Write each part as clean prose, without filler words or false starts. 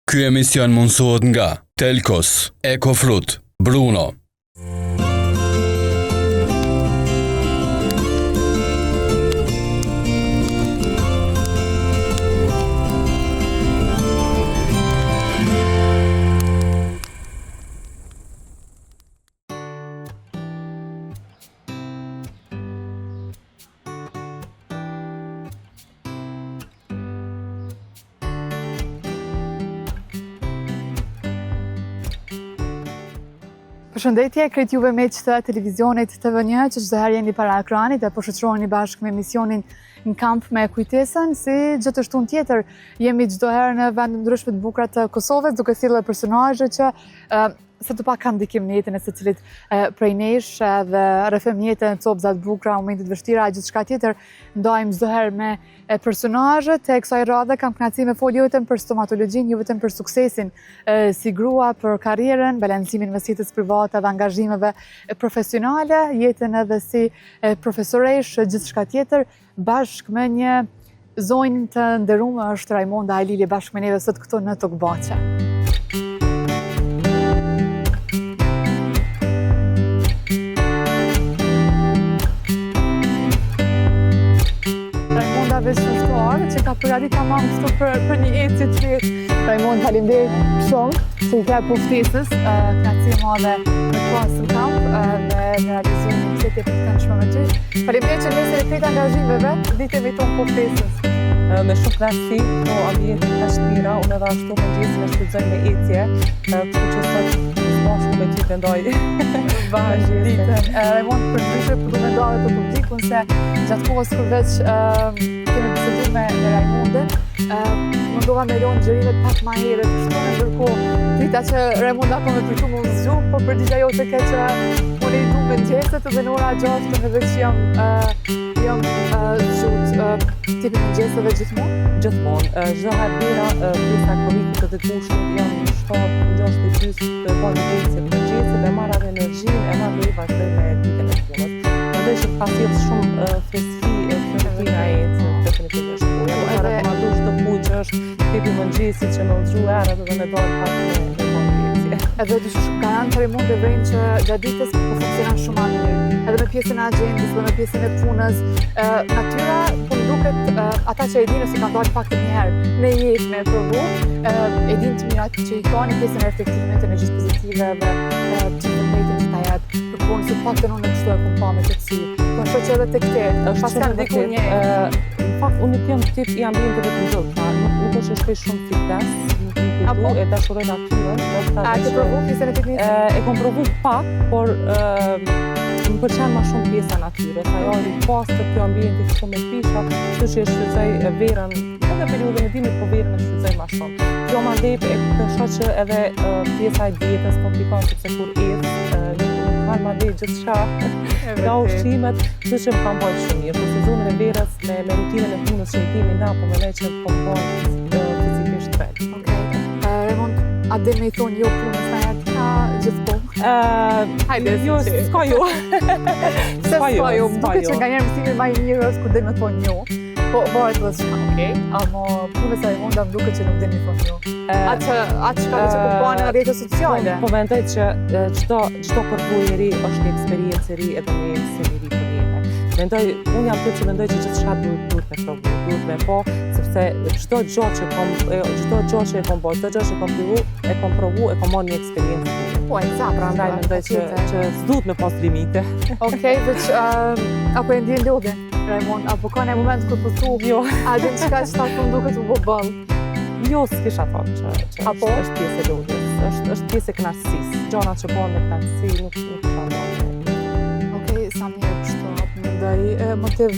Ky emision mundësohet nga Telkos, Ekofrut, Bruno. Përshëndetje, krejt juve me që të televizionit TV1 që çdo herë jeni para ekranit e po shoqëroheni bashkë me emisionin Në kamp me kujtesën, si gjithë shtunë tjetër jemi çdo herë në vende ndryshme të bukura të Kosovës, duke sjellë personazhe që sa të pak kanë ndikim në jetën e secilit prej nesh dhe rrëfim jetën, copëzat bukura, momentet vështira, gjithçka tjetër ndajmë çdo herë me personazhet. E kësaj radhe kam kënaqësi me folë jo vetëm për stomatologjin, jo vetëm për suksesin si grua, për karrierën, balancimin mes jetës private dhe angazhimeve profesionale, jetën edhe si profesoresh, gjithçka tjetër, bashkë me një zonjë të nderuar është Raimonda Halili bashkë me neve sot këtu në Tokbaçe. Veç shtuar, që ka përgatit tamam kështu për një ecje të letë. Raimond, faleminderit shumë që i ka poftesës, kënaqësi e madhe me pasën kamp dhe në realizimin e kësaj të këndshme me ty. Faleminderit që nesër e krejt angazhimeve, ditëve tonë poftesës. Me shumë kënaqësi, po ambientin ka shtira, unë edhe ashtu mëngjesin e shfrytëzoj me ecje, kështu që sot bashkë me ty të ndoj bashkë ditën. Raimond, për ndryshe po du me ndalë të publikun se gjatë kohës kur veç kemi bisedu me Raimondën, mundova me lonë gjërimet pak ma herët, kështu në ndërkohë prita që Raimonda po me pritu më zgju, po për digja jo të ke që unë i du me ngjeset edhe në ora 6 edhe që jam zgjut tipi me ngjeseve gjithmonë? Gjithmonë. Çdo herë vera pjesa kolikut të kushtit jam në 7-6 të po një ecje për ngjesje dhe marr atë energjinë e marr dhe i vazhdoj me ditën e punës. Mendoj që ka sjellë shumë freski rutina e ecjes definitivisht. Edhe rekomandu çdo punë që është tipi mëngjesit që më udhëzoj erë dhe me dalë pak me ecje. Edhe dyshim kanë të Raimond e vrejnë që gjatë ditës po funksionon shumë ma mirë. Edhe me pjesën e agjendës, me pjesën e punës, natyra po më duket ata që e dinë se kanë dalë pak të njëherë në jetë me provu, e dinë të mirat që i ka në pjesën e reflektimit, energjisë pozitive dhe që të mbetën që ta jetë për punë, se pak të unë kështu e kom pa me të kësi. Po shoh që edhe të këtë, pas kanë diku një... Në fakt, unë nuk jam tip i ambienteve të ndryshme, nuk është shpesh shumë fitness, e dashuroj natyrën. A ke provu pjesën e fitnessit? E kom provu pak, por më pëlqen më shumë pjesa natyres. Ajo i pastër kjo ambienti kështu me pisha, kështu që e shfrytëzoj verën, edhe periudhën e dimrit, po verën e shfrytëzoj më shumë. Kjo mandej e shoh që edhe pjesa e dietës komplikon sepse kur nuk kanë mandej gjithçka nga ushqimet, kështu që më kanë bërë shumë mirë. Po sezonën e verës me rutinën e punës që i kemi na, po mendoj që po më bën fizikisht vetë. Raimond, a dhe me i thonë jo punës na jetë ka gjithpo? Hajde, jo, s'ka jo. S'ka jo, më duke që nga njerë mësimi ma i mirë është kur dhe me thonë jo. Po, varet dhe shka, okej? Amo punës a Raimonda më duke që nuk dhe me thonë jo. Atë shka dhe që po banë në rrjetet sociale. Po mendoj që çdo përvojë e ri është një eksperiencë e ri edhe një seri ri për jetë. Unë jam të që mendoj që gjithçka duhet me provu, duhet me po, sepse çdo gjë që e kom bërë, çdo gjë që e kom provu, e kom marrë një eksperiencë. Po, eksakt. Prandaj mendoj që s'duhet me pas limite. Okej, veç apo e ndjen lodhin, Raimond, apo ka një moment kur po thu, a din çka që ta të duket u bë ballë? Jo, s'kisha thonë që është pjesë e lodhjes, është pjesë e kënaqësisë. Gjanat që bëhen me kënaqësi nuk kisha ndonë. Okej, sa mirë kështu. Mendoj motiv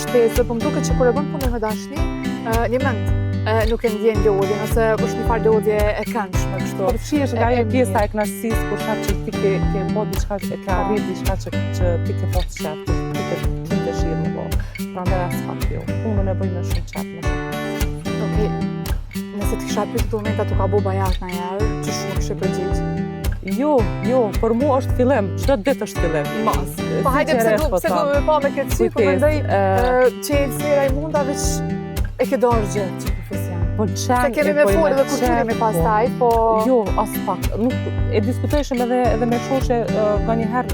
shtesë, po më duket që kur e bën punën me dashni, një mend nuk e ndjen lodhjen ose është një farë lodhje e këndshme kështu. Po shihesh nga ajo pjesa e kënaqësisë kur shaq që ti ke bërë diçka e ke arritur diçka që ti ke pas qef, ti ke dëshirë me bërë. Prandaj as pak jo. Punën e bëj me shumë qef, me shumë. Okej. Nëse të kisha pyetur të momenta tu ka bo bajat në herë, që shumë kishe përgjigj? Jo, për mua është fillim, çdo ditë është fillim. Mas. Po hajde pse du me pa me këtë sy, po mendoj që si Raimonda veç e ke dorë gjë që profesion. pëlqen. Se kemi me folë edhe kulturimi pastaj, po... Jo, as pak. Nuk e diskutojshëm edhe me shoqe nganjëherë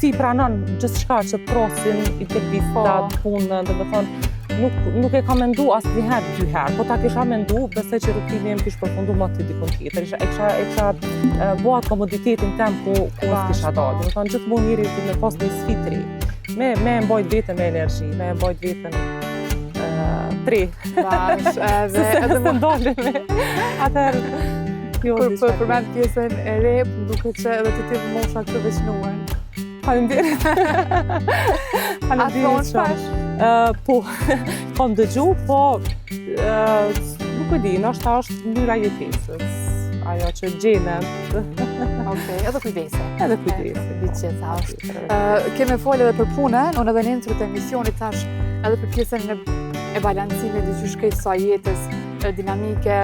si pranon gjithçka që prosin i televistat, punën, domethënë nuk e kam mendu asnjëherë 2 herë, po ta kisha mendu, besoj që rrugtimi im kish përfundu më të dikon tjetër. E kisha buat komoditetin tem ku s'kisha dalë. Domethënë gjithmonë njëri të me pas një sfidë të re. Me mbajt veten me energji, me mbajt veten tre. Bash, edhe më ndalemi. Atëherë, jo, kur përmend pjesën e re, duket që edhe të tillë mosha kështu veçnuar. Faleminderit. A thon shpesh? Po, kam dëgju, po nuk e di, ndoshta është mënyra jetesës. Ajo që gjenem. Okej, edhe kujdese. Edhe kujdese. Diçka është. Kemë folë edhe për punën, unë edhe në intro të emisionit tash edhe për pjesën e balancimit dhe gjyshkejt sa jetës, dinamike,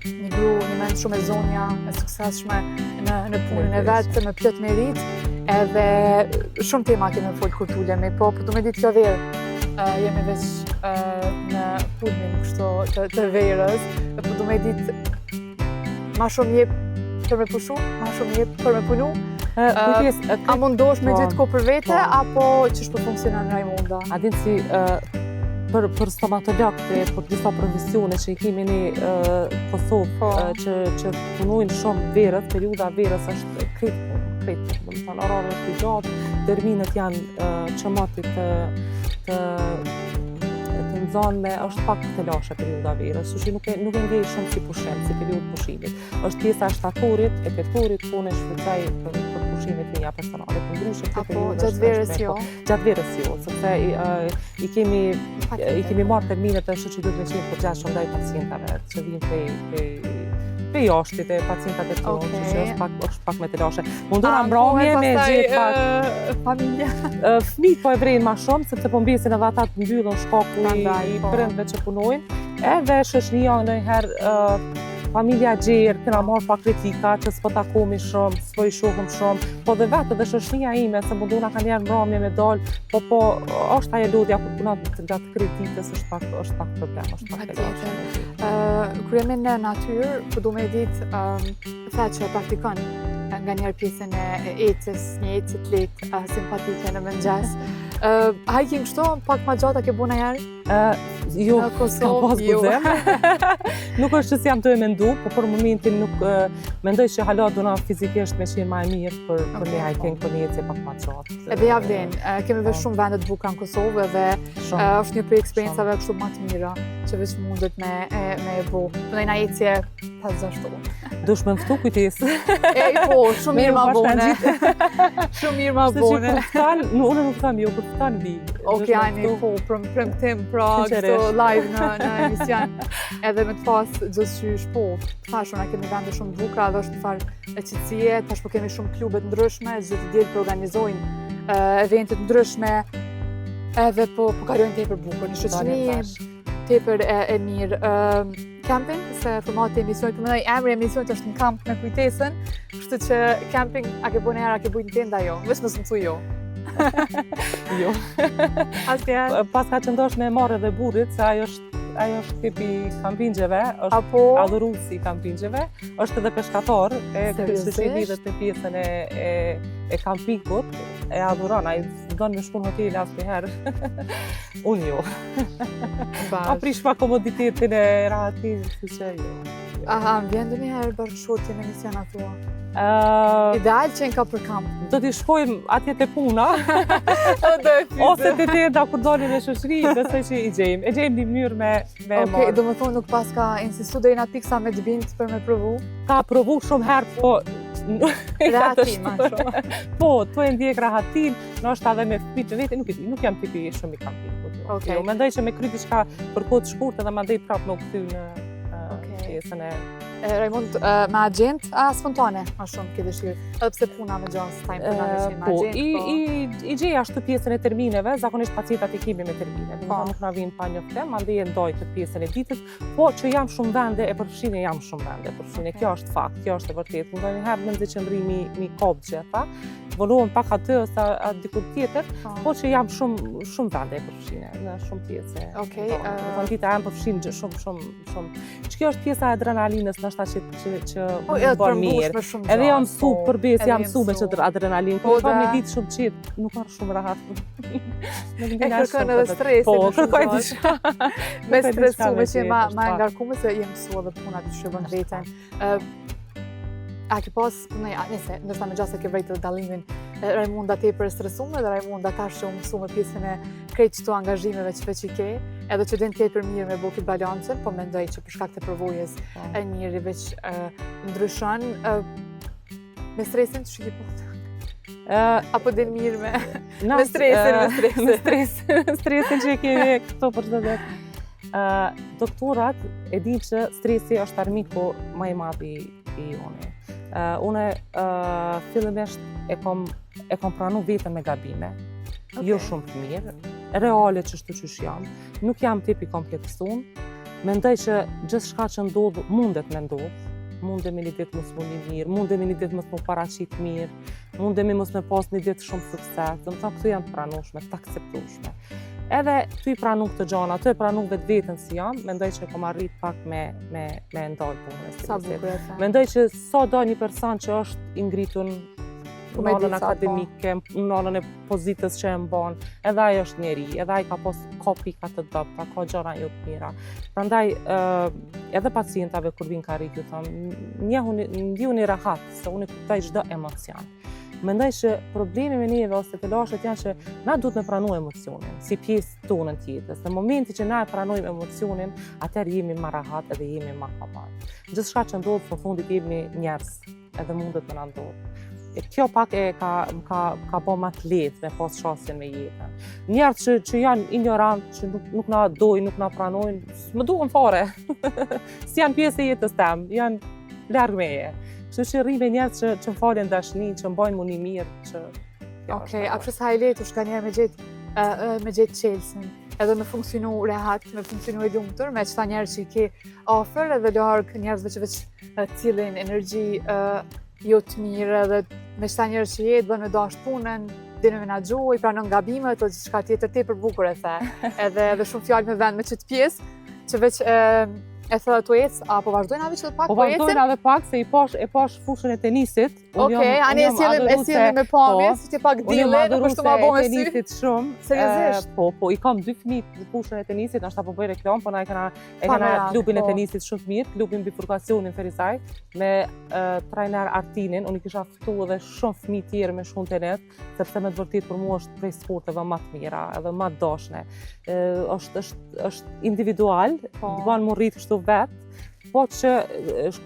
një gru, një mend shumë e zonja, e suksesshme në punën e vetë, me plot merit, edhe shumë tema kemë folë kur tulemi, po du me ditë kjo verë, jemi veç në pulmin kështu të verës, po du me ditë ma shumë jep për me pushu, ma shumë jep për me punu, a mundosh me gjithë ko për vete, apo qësh për funksionan Rajmonda? A dinë si për stomatologte, për disa profesione që i kemi në Kosovë, që punojnë shumë verës, periuda verës është kretë, dhe më thënë, orare është i gjatë, terminët janë qëmatit të nxanme, është pak të lashe periuda verës, që nuk e ndjej shumë si pushim, si periudë pushimit. Është pjesa e shtatorit, e petorit, ku në shfrytëzoj për pushimet mia personale. Për ndryshe këtë periudë. Apo gjatë verës jo? Gjatë verës jo, sepse i kemi marrë terminet të shoqërisë me qenë përgjithshëm ndaj pacientave që vinë prej jashtit e pacientat e tonë, që është pak me të lashe. Mundona mbrëmje me gjithë pak familja. Fëmijët po e vrejnë ma shumë, sepse po mbesin edhe ata të mbyllën shkaku i prindve që punojnë. Edhe shoqëria ndonjëherë familja gjerë, kena marrë pak kritika që s'po takohemi shumë, s'po i shohim shumë, po dhe vetë edhe shoqëria ime, se mundona ka njerë mbrëmje me dalë, po është ajo lodhja kur punat gjatë kritikës është pak problem, është pak të lashe. Kur jemi në natyrë, po du me ditë the që praktikon nga njerë pjesën e ecës, një ecë të letë, simpatike në mëngjes. Hiking kështu, pak ma gjata ke bu në jarë? Jo, ka pas guzem. Nuk është që si jam të e mendu, po për momentin nuk mendoj që hala duna fizikisht me qenë ma e mirë për një hiking, për një ecë pak ma gjatë. Edhe ja vlen, kemi vesh shumë vendet buka në Kosovë dhe është një prej eksperiencave kështu ma të mira që veç mundet me e bu. Në një ecje 5-6 Dush me mëftu kujtesë. Po, shumë mirë ma bone. Shumë mirë ma bone. Unë nuk tham jo, për fëtan vi. Oke, Ani, po, premtim, pra, kështu live në emision. Edhe me të pas gjithë po, tash unë kemi vende shumë bukra dhe është në farë e qëtësie, tash po kemi shumë klubet ndryshme, gjithë djelë për organizojnë eventet ndryshme, edhe po kalojnë tepër bukur. Një shoqëri tepër e mirë. Camping, se formati e emisionit, përmendoj emri e emisionit është në kamp me kujtesën, kështu që camping a ke bujnë herë, a ke bujnë tenda jo, veç nësë më thu jo. Jo. Asnjëherë. Pas ka qëndosh me marrë edhe burrit, se ajo është tipi kampingjeve, është adhuruesi i kampingjeve, është edhe peshkator, kështu që i lidhet në pjesën e kampingut, e adhuron, ai s'don me shku në hotel asnjëherë. Unë jo. A prish pa komoditetin e rahatin, kështu që jo. Aha, më vjen ndonjëherë bashkëshorti në emisiona tua? Ideal që në ka për kamp. Do t'i shkojmë atje te puna, ose te tenda kur dalin në shoqëri, besoj që i gjejmë. E gjejmë një mënyrë me marrë. Okej, do më thonë nuk pas ka insistu deri në atë pikë sa me të bindë për me provu? Ka provu shumë herë, po... Rahatin ma shumë. Po, tu e ndjek rahatin, nështë edhe me fëmijët e vete, nuk jam tipi shumë i kampingut. Mendoj që me kry diçka për kohë të shkurtë edhe mandej prapë me u kthy në pjesën e Raimund, me agent, a spontane ma shumë ke dëshirë? Edhe pse puna me gjas, tajmë puna me qenë me Po, agent, i gjej ashtu pjesën e termineve, zakonisht pacientat i kemi me termine, nuk na vinë pa njoftem, mandej e ndoj këtë pjesën e ditës, po që jam shumë vende e përfshine, jam shumë vende e përfshine, kjo është fakt, kjo është e vërtet. Ndonjëherë mendoj që ndri mi kopë gjitha, vonohem pak atë ose diku tjetër, po që jam shumë vende e përfshine, në shumë pjesë. Okej. Dita jam përfshinë shumë. Që kjo është pjesa e adrenalinës, ndoshta që edhe bën mirë. Edhe jam mësu përbes, jam mësu me që adrenalinë. Kur kam një ditë shumë qetë, nuk ka shumë rahat. E kërkon edhe stresi. Po, kërkoj diçka. Me stresume që ma ngarkume se jem mësu edhe puna të shqybën veten. A ke pas, nëse, ndërsa me gjasa ke vrejtë dallimin Raimunda tepër e stresume dhe Raimunda tash që u mësu me pjesën e krejt qëto angazhimeve që veç i ke, edhe që din tepër mirë me bukit balancën, po mendoj që për shkak të përvojës e njëri veç ndryshon me stresin që ki po apo din mirë me stresin që kemi këto për të dhe. Doktorat e din që stresi është armiku më i madh i jone. Une fillimisht e kom pranu vetën me gabime, jo shumë të mirë, reale qështu qysh jam, nuk jam tipi kompleksun, mendoj që gjithçka që ndodh mundet me ndodh, mundemi një ditë mos mundi mirë, mundemi një ditë mos mu paraqit mirë, mundemi mos me pas një ditë shumë sukses, dhe më thënë këtu janë të pranushme, të akceptushme. Edhe ty i pranu këtë gjona, ty e pranu vetë vetën si jam, mendoj që kom arrit pak me ndalë punën. Sa bukur e tha. Mendoj që sa do një person që është i ngritun në anën akademike, në anën e pozitës që e mban, edhe ai është njeri, edhe ai ka pas pika të dobta, ka gjëra jo të mira. Prandaj edhe pacientave kur vinë karrit ju them, ndihuni rahat, se unë kuptoj çdo emocion. Mendoj që problemi me neve ose të lashët janë që na duhet me pranu emocionin, si pjesë tonën tjetës. Në momenti që na e pranojmë emocionin, atëherë jemi ma rahat edhe jemi ma kapat. Gjithçka që ndodhë, për fundit jemi njerëz, edhe mundet me na ndodhë. Kjo pak ka bo ma të lehtë me pas shansën me jetën. Njerëz që janë ignorant, që nuk na dojnë, nuk na pranojnë, më duhen fare. Si janë pjesë e jetës tem, janë larg meje. Kështu që rri me njerëz që më falen dashni, që më bajnë muni mirë, që... Okej, a kështu sa e letë u shka njerë me gjetë qelsin, edhe me funksionu rehat, me funksionu e lumtur, me qëta njerëz që i ke ofër, edhe larg njerëzve që veç cilin energji jo të mirë, edhe me qëta njerëz që jetë, bën me dasht punën, dinë menaxhu, i pranon gabimet, o gjithçka tjetër tepër bukur e the, edhe shumë fjalë me vend me qëtë pjesë, që veç e thë të ecë, apo vazhdojnë avi që të pak po ecën? Po vazhdojnë edhe pak, se e pash fushën e tenisit. Okej, ani e sjellin me pamje, si që pak dile, nuk është të ma bo me sy. Unë tenisit shumë. Seriozisht? Po, i kam 2 fëmijë në fushën e tenisit, nështë po bëj reklam, po na e kena klubin e tenisit shumë të mirë, klubin bifurkacionin Ferizaj, me trajner Artinin, unë i kisha ftu edhe shumë fëmijë tjerë me shumë tenet, sepse me të vërtet për mua është prej sporteve më të mira, edhe më të dashme. Është individual, bën mu rrit kështu vetë, po që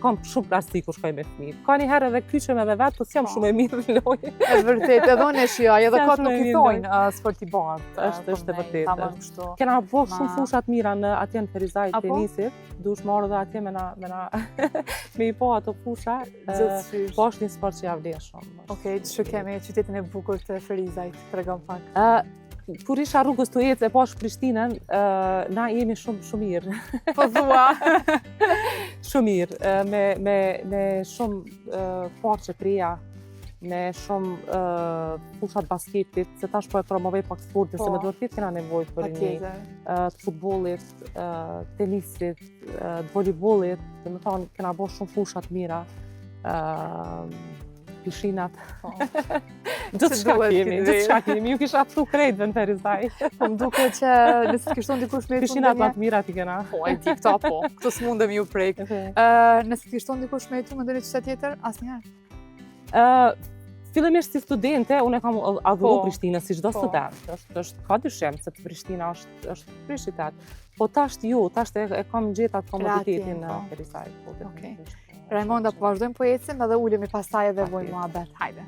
kam shumë plastik kur shkoj me fëmijë. Ka një herë edhe kyqem edhe vetë, po s'jam shumë e mirë në lojë. E vërtet, edhe unë e shijoj, edhe kot nuk i thojnë sport i bardh. Është e vërtet. Kena bo shumë fushat mira në atje në Ferizaj tenisit, dush marrë dhe atje me i po ato fusha, po është një sport që ja vlen shumë. Okej, që kemi qytetin e bukur të Ferizajt, tregon pak. Kur isha rrugës të ecë e pash Prishtinën, na jemi shumë mirë. Po thua? Shumë mirë, me shumë parqe preja, me shumë fushat basketit, se tash po e promovej pak sportin, se me vërtet kena nevojë për një të futbollit, tenisit, të voleybollit, dhe me thonë kena bo shumë fushat mira, pishinat. Gjithçka kemi, ju kisha ftu krejtve në Ferizaj. Po më duke që nëse kishton dikush me pishinat më të mira ti kena. Po, e di këta po, këto s'mundem ju prejk. Nëse kishton dikush me tu, më ndonjë qytet tjetër, asnjëherë? Fillimisht si studente, unë e kam adhuru Prishtinën si çdo student. Ka dyshim se Prishtina është kryeqytet. Po tash e kam gjetat komoditetin në Ferizaj. Okej. Raimonda, po vazhdojmë po ecim edhe ulemi pastaj edhe vojmë muhabet. Hajde.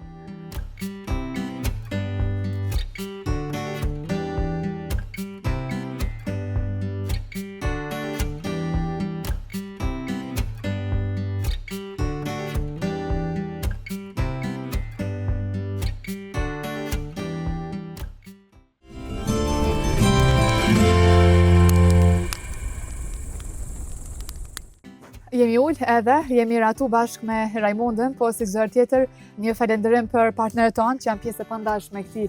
Kemi ullë edhe jemi ratu bashkë me Raimondën, po si çdo herë tjetër, një falënderim për partnerët tonë që janë pjesë e pandashme këtij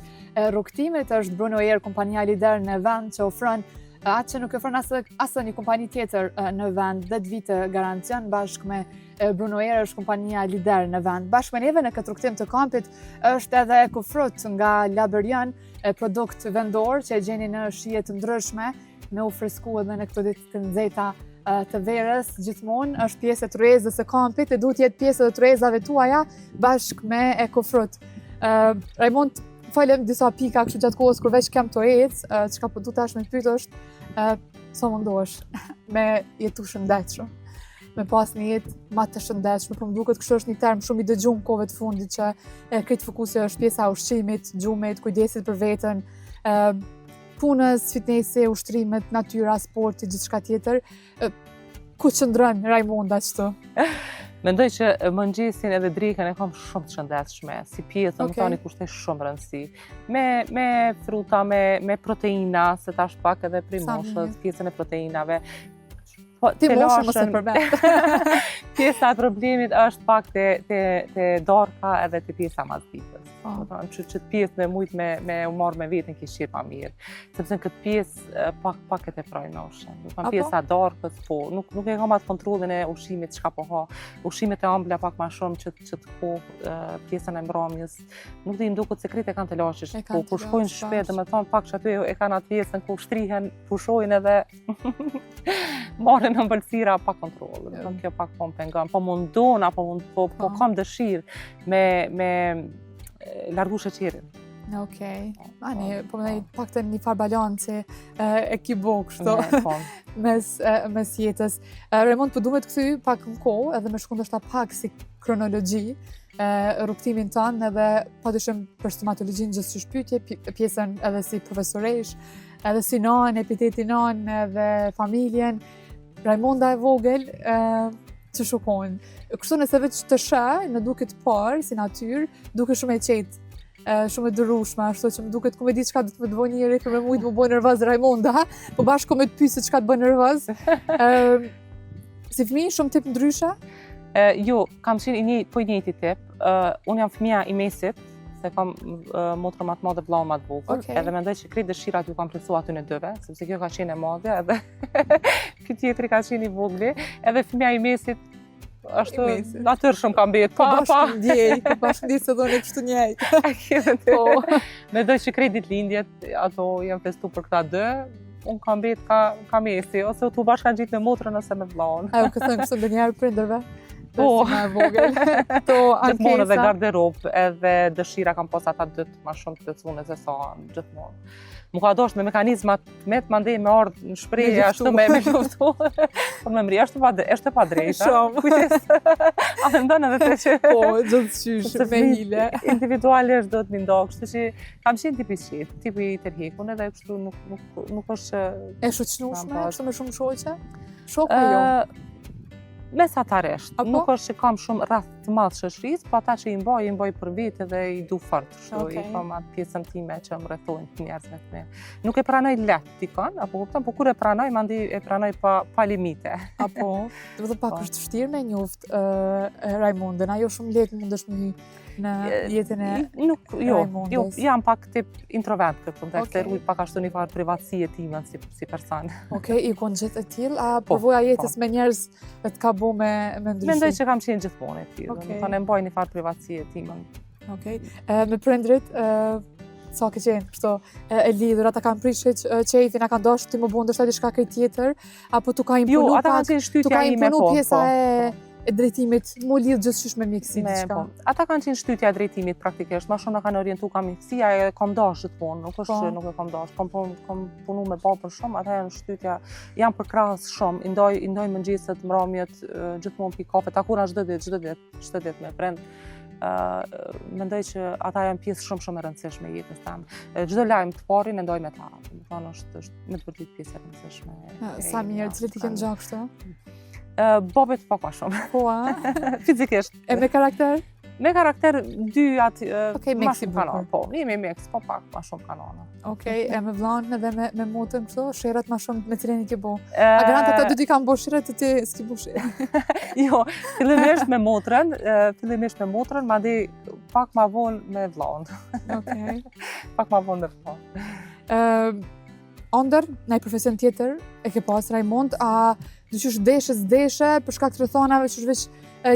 rrugtimit, është Bruno Air, kompania lider në vend që ofron atë që nuk ofron asë një kompani tjetër në vend, 10 vite garancion. Bashkë me Bruno Air është kompania lider në vend. Bashkë me neve në këtë rrugtim të kampit është edhe EcoFruit nga Laberian, produkt vendor që e gjeni në shije të ndryshme, me u fresku edhe në këto ditë të nxehta të verës, gjithmonë është pjesë e tryezës së kampit, e duhet jetë pjesë e tryezave tuaja bashkë me EcoFruit. Raimond, falem disa pika kështu gjatë kohës kur veç kem të ecë, çka po du tash me pyet është sa mundohesh me jetu shëndetshëm, me pas një jetë ma të shëndetshme, por më duket kështu është një term shumë i dëgjuar kohëve të fundit që këtë fokusi është pjesa e ushqimit, gjumit, kujdesit për veten, punës, fitnesi, ushtrimet, natyra, sporti, gjithçka tjetër. Ku qëndron Raimonda kështu? Mendoj që mëngjesin edhe drekën e kam shumë të shëndetshme, si pjesë, më tani kushtoj shumë rëndësi. Me fruta, me proteina, se tash pak edhe prej moshës, pjesën e proteinave. Ti moshën mos e përbet. Pjesa e problemit është pak te darka edhe te pjesa mazbitës. Që të pjesë me mujt me u marrë me vetën ki shqirë ma mirë. Sepse në këtë pjesë pak e te praj moshën. Pjesa darkës, po, nuk e kam atë kontrolin e ushqimit çka po ha. Ushqimet e ambla pak ma shumë që të kohë pjesën e mbrëmjes. Nuk di nduket sekret e kanë të lashish. Po, kur shkojnë shpejt, dhe me thonë pak që aty e kanë atë pjesën ku shtrihen, pushojnë edhe marrin ëmbëlsira pa kontroll. Kjo pak po më pengon. Po mundon apo po kam dëshirë me largu sheqerin. Okej. Po më dhej pak të një farë balanci e kibo kështu mes jetës. Raimond, po du me të këthy pak në kohë, edhe me shku ndoshta pak si kronologji, rrugtimin tonë, edhe padyshim për stomatologjinë gjithë shpytje, pjesën edhe si profesoresh, edhe si nanë, epiteti nanë, edhe familjen. Raimonda e vogël, që shukon. Kështu nëse veç të shë, në duket parë, si natyrë, duke shumë e qetë, shumë e dërushme, ashtu që më duket ku me di çka do të më dëvoj njëri, për me mujtë më bëj nervoz Raimonda, po bashkë me të pyesë çka të bën nervoz. Si fëmijë shumë tip ndryshe? Jo, kam qenë i njëjti tip. Unë jam fëmija i mesit, se kam motrën më të madhe, vllau më të vogël, edhe mendoj që krejt dëshirat ju kam plotësuar aty në dyve, sepse kjo ka qenë e madhe, edhe ky tjetri ka qenë i vogël, edhe fëmija i mesit ashtu natyrshëm ka mbetë. Po bashkë ndjej se dhoni kështu njëjtë. Po, mendoj që krejt ditëlindjet ato janë festu për këta dy. Unë kam mbetë ka mesi, ose tu bashkë kanë gjitë me motrën ose me vllaun. Ajo këthojnë kështu ndonjëherë prindërve? Po, gjithmonë edhe ankesa. garderobë, edhe dëshira kam pas ata dytë ma shumë të plotësuara se sa gjithmonë. Mu ka dosht me mekanizmat me të mandej me ardhë në shprehje ashtu me luftu. Po me mri, është e pa drejta. Shumë. Kujdes. A me ndonë edhe të që... Po, gjithçysh me hile. Individualisht do të më ndohë, kështu që kam qenë tipi shqip, tipi i tërhekun, edhe kështu nuk është që... E shoqënueshme, kështu me shumë shoqe? Shoku jo? Mesatarisht. Nuk është që kam shumë rreth të madh shoqërisë, po ata që i mbaj për vete dhe i du fort. Kështu i kam atë pjesën time që më rrethojnë të njerëzve të mi. Nuk e pranoj lehtë dikon, apo kupton, po kur e pranoj, mandej e pranoj pa limite. Apo, do të pak është vështirë me njoft Raimondën, ajo shumë lehtë mundesh në jetën e Raimondës. Jo, jam pak tip introvert këtë kontekst, e ruaj pak ashtu një farë privatësie time si person. Okej, i kon gjithë e tillë, a përvoja jetës me njerëz të ka bu me ndryshim? Mendoj që kam qenë gjithmonë e tillë, do të mbaj një farë privatësie time. Okej. Me prindrit, sa ke qenë kështu e lidhur, ata kanë prishë qejfin, a kanë dashur ti më bën ndoshta diçka tjetër, apo tu ka imponu ata kanë qenë shtytja ime, po. Pjesa e drejtimit, mu lidh gjithçysh me mjekësinë diçka. Ata kanë qenë shtytja e drejtimit praktikisht, më shumë na kanë orientuar ka mjekësia, e kam dashur të punë, nuk është që nuk e kam dashur. Kam punu me babën shumë, ata janë shtytja, janë përkrahas shumë, i ndoj mëngjeset, mbrëmjet, gjithmonë pi kafe, takura çdo ditë me prind. Mendoj që ata janë pjesë shumë e rëndësishme e jetës tame. Çdo lajm të parin e ndoj me ta. Domethënë është me të vërtetë pjesë e rëndësishme. Sa mirë, cilët i kanë gjatë kështu? Babet pak ma shumë. Po, a? Fizikisht. E me karakter? Me karakter dy atë Okej, ma mix i shumë bukur. kanon. Po, jemi mix, po pak ma shumë kanona. Okej, e me vllanë edhe me motën kështu, shirat ma shumë me cilin i ke bo. A garant ata dy ti kanë bo shirat e ti s'ki bo shirat? Jo, fillimisht me motrën, madje pak ma vonë me vllahun. Okej. Pak ma vonë me vllahun. Ondër, në profesion tjetër, e ke pas Raimond, a dyqysh deshe për shkak të rrethonave, që veç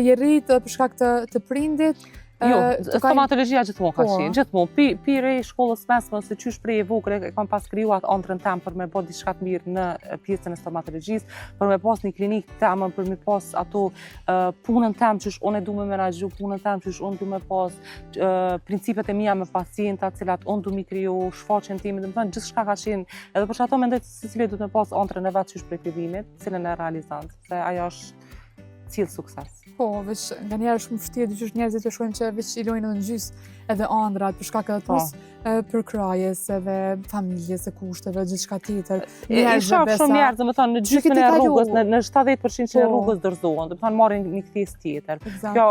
je rritë për shkak të prindit? Jo, stomatologjia gjithmonë ka Po. qenë, gjithmonë. Pi re shkollës mesme, se qysh prej e vogël e kam pas krijuar ëndrrën tem për me bë diçka të mirë në pjesën e stomatologjisë, për me pas një klinikë temën, për me pas ato punën tem qysh unë du me menaxhu, punën tem qysh unë du me pas principet e mia me pacientat, cilat unë du mi kriju, shfaqjen time, domethënë gjithçka ka qenë, edhe për çato mendoj se secili duhet me pas ëndrrën e vet qysh prej fillimit, cilën e realizon, se ajo është cilë sukses. Po, veç nga njerë shumë vështirë, dyqysh njerëzit e shkojnë që veç i lojnë edhe në gjysë edhe ëndrat, për shkak edhe plus përkrajës edhe familjes e kushteve, gjithçka tjetër. I shoh shumë njerëz, domethënë në gjysmën e rrugës, në 70% e rrugës dorëzohen, domethënë marrin një kthes tjetër. Kjo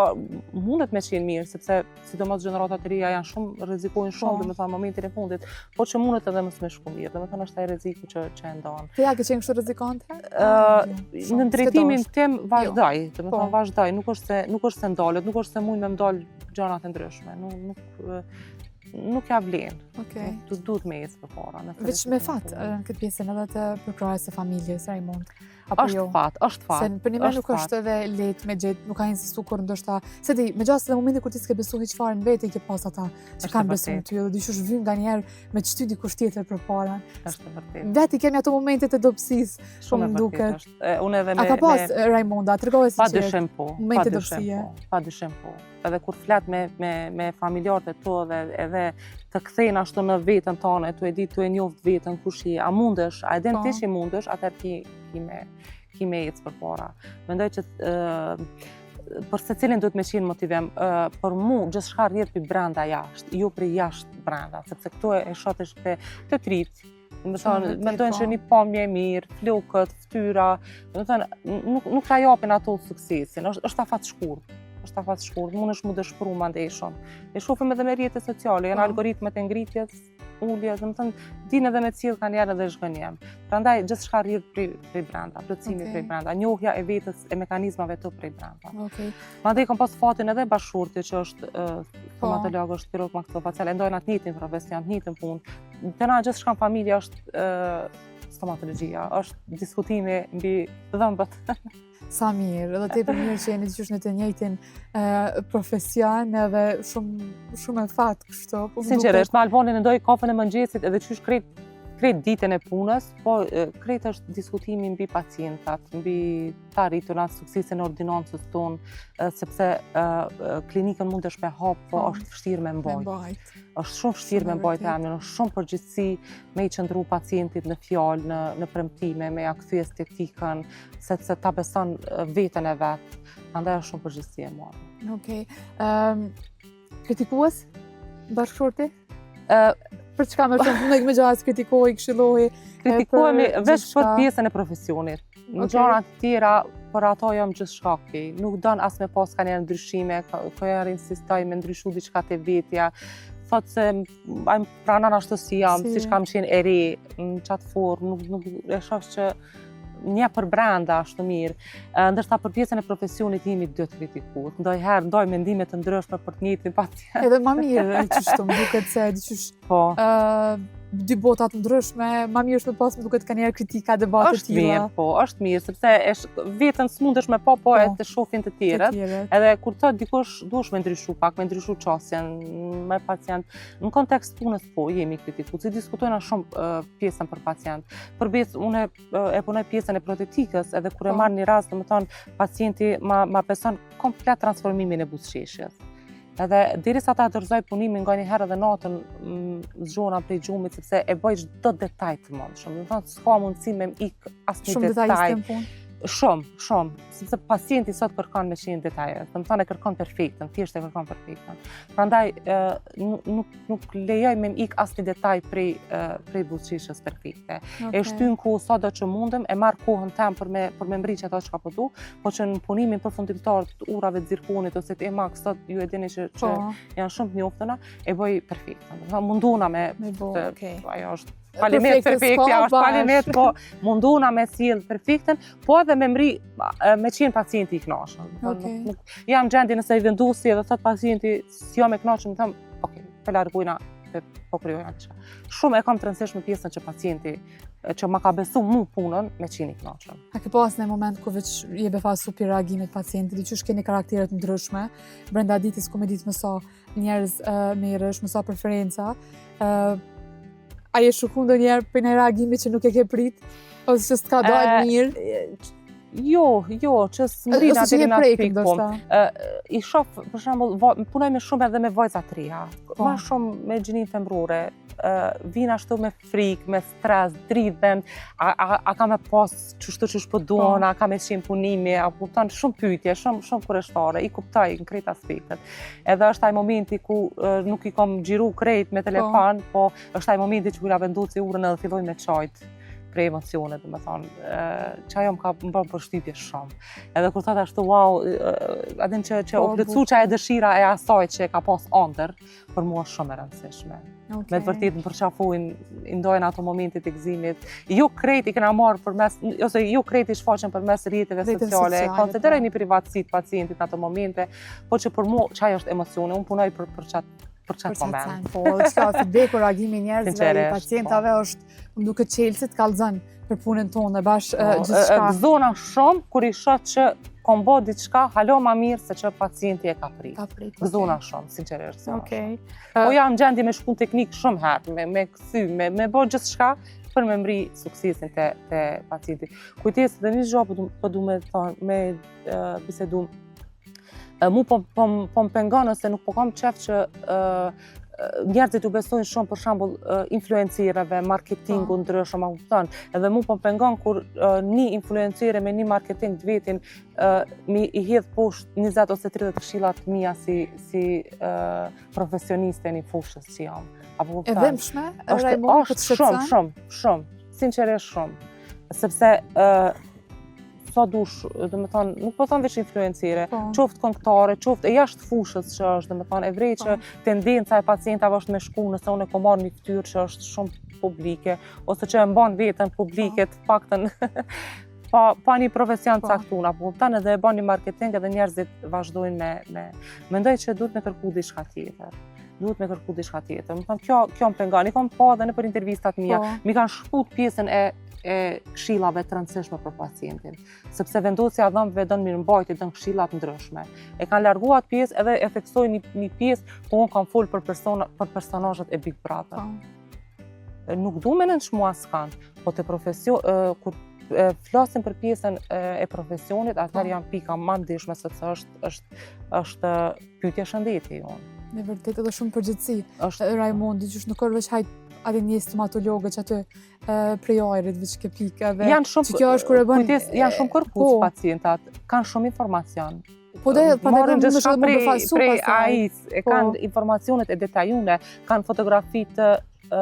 mundet me qenë mirë, sepse sidomos gjeneratat e reja janë shumë rrezikojnë shumë, domethënë në momentin e fundit, po që mundet edhe mos më shku mirë, domethënë është ai rreziku që e ndan. Ti ja ke qenë kështu rrezikante? Në drejtimin tim vazhdoj, domethënë vazhdoj, nuk është se ndalet, nuk është se mund me ndal gjëra të ndryshme, nuk ja vlen. Okej. Duhet me ecë përpara. Veç me fat në këtë pjesën edhe të përkrajës së familjes, Raimond. Apo jo? Është fat. Se për një me nuk është edhe lehtë me gjetë, nuk ka insistu kur ndoshta. Se di, me gjatë në momentin kur ti s'ke besu hiç fare në vete, i ke pas ata që kanë besu në ty, dhe dyqysh vyn nganjëherë me çty dikush tjetër përpara. Është vërtet. Veti kemi ato momente të dobësisë, shumë e duket. Është. Unë edhe A ka pas Raimonda, tregoje si qetë. Padyshim po. Momente dobësie. Padyshim po. Edhe kur flet me familjarët e tu edhe të kthejnë ashtu në vetën tonë, tu e di, tu e njoft vetën kush je, a mundesh, a edhen ti që mundesh, atëherë ki me ecë përpara. Mendoj që për secilin duhet me qenë motivim. Për mu gjithçka rrjedh pi brenda jashtë, jo për jashtë brenda, sepse këtu e shotesh të trit. Mendojnë që një pamje e mirë, flokët, fytyra, nuk ta japin ato suksesin, është afat shkurt. Është afat shkurt, mund është mu dëshpëru ma ndeshon. E shofim edhe me rrjetet sociale, janë algoritmet e ngritjes, ulljes, din edhe me cilë kanë njerë edhe zhgënjem. Prandaj gjithçka rrjedh prej brenda, plotësimi prej brenda, njohja e vetës, e mekanizmave të prej brenda. Mandej kam pas fatin edhe bashkëshorti që është stomatolog, është kirurg maksofacial, e ndojnë atë njëjtin profesion, atë njëjtin punë. Të na gjithçka në familje është stomatologjia, është diskutimi mbi dhëmbët. Sa mirë, edhe te për mirë që jeni dyqysh në të njëjtin profesion edhe shumë e fat kështu. Sinqerisht, me Albonin ndoj kafën e mëngjesit edhe qysh krejt ditën e punës, po krejt është diskutimi mbi pacientat, mbi të arritur atë suksesin e ordinancës tonë, sepse klinikën mundesh me hap, po është vështirë me mbajt. Është shumë vështirë me mbajt emrin, është shumë përgjithësi me i qëndru pacientit në fjalë, në premtime, me ja kthye estetikën, se ta beson veten e vet. Prandaj është shumë përgjithësi e madhe. Okej. Kritikues bashkëshorti? Për çka më shumë me gjas kritikoj, këshilloj? Kritikohemi veç për pjesën e profesionit. Në gjëra të tjera, për ato jam gjithçka okej. Nuk don as me pas kanë ndryshime, kërë insistoj me ndryshu diçka te vetja. Thot se ajmë pranan ashtu si jam, siç kam qenë e re në qatë formë, nuk e shoh që një për brenda ashtu mirë. Ndërsa për pjesën e profesionit jemi dy të kritikuar. Ndonjëherë ndoj mendime të ndryshme për të njëjtin pacient. Edhe më mirë çështu, më duket se diçysh dy bota të ndryshme, më mirë është me pas, më duket ka njerë kritika, debate të tilla. Është mirë, sepse vetën s'mundesh me po e të shohin të tjerët. Edhe kur thot dikush duhesh me ndryshu pak, me ndryshu qasjen me pacient. Në kontekst punës po jemi kritikuar, si diskutojna shumë pjesën për pacient. Përbes unë e punoj pjesën e protetikës, edhe kur e marr një rast, domethënë pacienti ma beson komplet transformimin e buzëqeshjes. Edhe derisa ta dorëzoj punimin nganjëherë edhe natën zgjona prej gjumit, sepse e bëj çdo detaj të mundshëm. Do të thotë s'ka mundësi me ik asnjë detaj. Shumë, sepse pacienti sot kërkon me qenë detaje, do të thonë e kërkon perfektën, thjesht e kërkon perfektën. Prandaj nuk lejoj me ik asnjë detaj prej buzëqeshës perfekte. E shtyn ku sado që mundem, e marr kohën tem për me mbriq ato çka po du, po që në punimin përfundimtar të urave të zirkonit ose të EMAX sot ju e dini që janë shumë të njoftuna, e bëj perfektën. Munduna me ajo është falemet perfektja, është falemet, po munduna me sjell perfektën, po edhe me mri me qenë pacienti i kënaqur. Jam gjendje nëse i vendosi edhe thot pacienti si jam e kënaqur, më them, po largojna po krijojna diçka. Shumë e kam të rëndësishme pjesën që pacienti që ma ka besu mu punën me qenë i kënaqur. A ke pas në moment ku veç je befasu për reagimit pacientit, diqysh keni karakteret ndryshme, brenda ditës ku me ditë më sa njerëz mirësh, më sa preferenca, a je shuku ndonjëherë për një reagimi që nuk e ke prit, ose që s'ka dalë mirë? Jo, që s'mrin atë në atë pikë. I shoh, për shembull, punoj me shumë edhe me vajza të reja. Ma shumë me gjininë femrore. Vin ashtu me frikë, me stres, dridhen, a ka me pas çështë po duan, a ka me qenë punimi, a kupton shumë pyetje, shumë kurioztare, i kuptoj në krejt aspektet. Edhe është ai momenti ku nuk i kam xhiru krejt me telefon, po është ai momenti që kura vendosi urën edhe filloj me çajt prej emocionet, dhe me thonë, që ajo më ka më bërë përshtypje shumë. Edhe kur thotë ashtu, wow, adin që o plëcu që e dëshira e asaj që e ka pas ëndër, për mua është shumë e rëndësishme. Me të vërtet më përqafojnë, i ndojnë ato momentit e gëzimit. Jo krejt i kena marrë përmes, ose jo krejt i shfaqen përmes rrjeteve sociale, konsideroj një privatësi të pacientit në ato momente, po që për mua që ajo është emocione, unë punoj për qatë moment. Po, qëka feedback o reagimi njerëzve i pacientave është më duke qelësit kalëzën për punën tonë dhe bashkë gjithçka. Gëzona shumë kur i shoh që kom bo diçka halo ma mirë se që pacienti e ka prit. Gëzona shumë, sinqerisht. Po jam gjendje me shkun teknik shumë herë, me këthy, me bo gjithçka për me mri suksesin të pacienti. Kujtjes dhe një gjohë po du me bisedu. Mu po më pengon ose nuk po kam qef që njerëzit u besojnë shumë për shembull influencerëve, marketingu ndryshëm, edhe mu po më pengon kur një influencere me një marketing të vetin mi i hedh poshtë 20 ose 30 këshillat mia si profesioniste një fushës që jam. E dhëmshme, Raimond, këtë shqetëson? Shumë, sinqerisht shumë. Sepse sa dush, dhe me thonë, nuk po thonë veç influencere, qoftë këngëtare, qoftë e jashtë fushës që është, dhe me thonë, e vrej që tendenca e pacientave është me shku nëse unë e ko marrë një ftyrë që është shumë publike, ose që e mban vetën publike të paktën pa një profesion caktun, apo kupton edhe e bën një marketing edhe njerëzit vazhdojnë me mendoj që duhet me kërku diçka tjetër. Më thonë, kjo më pengon, i kam pa edhe nëpër intervistat mia, mi kanë shkput pjesën e këshillave të rëndësishme për pacientin, sepse vendosja e dhëmbëve don mirëmbajtje, don këshilla të ndryshme. E kanë larguar atë pjesë edhe e theksoi një pjesë ku unë kam fol për personazhet e Big Brother. Nuk du me nënçmu askan, po të profesion kur flasim për pjesën e profesionit, atëherë janë pika më ndihshme sepse është pyetje shëndeti jonë. Në vërtet edhe shumë përgjithësi. Raimond, diqysh nuk është veç hajt adhe një stomatologë që aty prej ajrit veç ke pikave. Janë shumë kërkues pacientat, kanë shumë informacion. Po dhe marrin gjithçka prej AIs, kanë informacionet e detajune, kanë fotografitë të